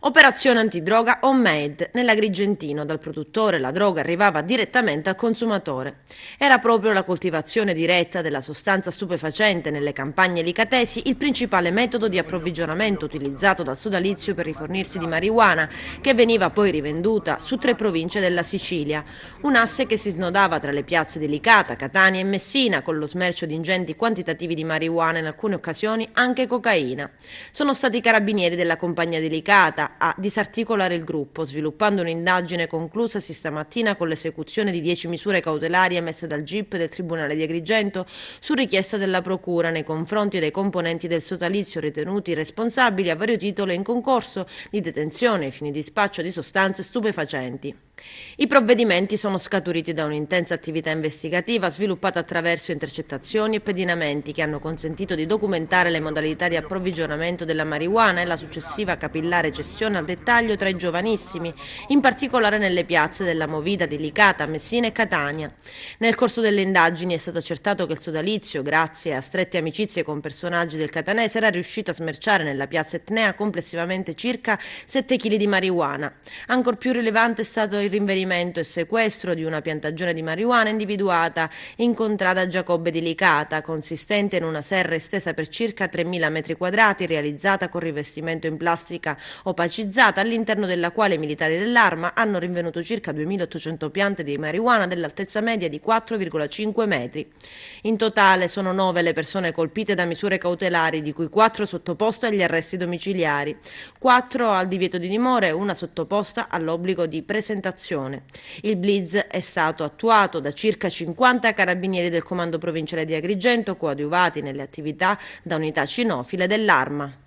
Operazione antidroga homemade. Nell'Agrigentino dal produttore la droga arrivava direttamente al consumatore. Era proprio la coltivazione diretta della sostanza stupefacente nelle campagne licatesi il principale metodo di approvvigionamento utilizzato dal sodalizio per rifornirsi di marijuana, che veniva poi rivenduta su 3 province della Sicilia. Un asse che si snodava tra le piazze di Licata, Catania e Messina, con lo smercio di ingenti quantitativi di marijuana, in alcune occasioni anche cocaina. Sono stati i carabinieri della compagnia di Licata a disarticolare il gruppo, sviluppando un'indagine conclusasi stamattina con l'esecuzione di 10 misure cautelari emesse dal GIP del Tribunale di Agrigento su richiesta della Procura nei confronti dei componenti del sodalizio ritenuti responsabili a vario titolo in concorso di detenzione ai fini di spaccio di sostanze stupefacenti. I provvedimenti sono scaturiti da un'intensa attività investigativa sviluppata attraverso intercettazioni e pedinamenti che hanno consentito di documentare le modalità di approvvigionamento della marijuana e la successiva capillare gestione al dettaglio tra i giovanissimi, in particolare nelle piazze della Movida di Licata, Messina e Catania. Nel corso delle indagini è stato accertato che il sodalizio, grazie a strette amicizie con personaggi del catanese, era riuscito a smerciare nella piazza etnea complessivamente circa 7 kg di marijuana. Ancor più rilevante è stato il rinvenimento e sequestro di una piantagione di marijuana individuata in contrada Giacobbe di Licata, consistente in una serra estesa per circa 3.000 metri quadrati, realizzata con rivestimento in plastica opacizzata, all'interno della quale i militari dell'Arma hanno rinvenuto circa 2.800 piante di marijuana dell'altezza media di 4,5 metri. In totale sono 9 le persone colpite da misure cautelari, di cui 4 sottoposte agli arresti domiciliari, 4 al divieto di dimora e una sottoposta all'obbligo di presentazione. Il blitz è stato attuato da circa 50 carabinieri del Comando Provinciale di Agrigento, coadiuvati nelle attività da unità cinofile dell'Arma.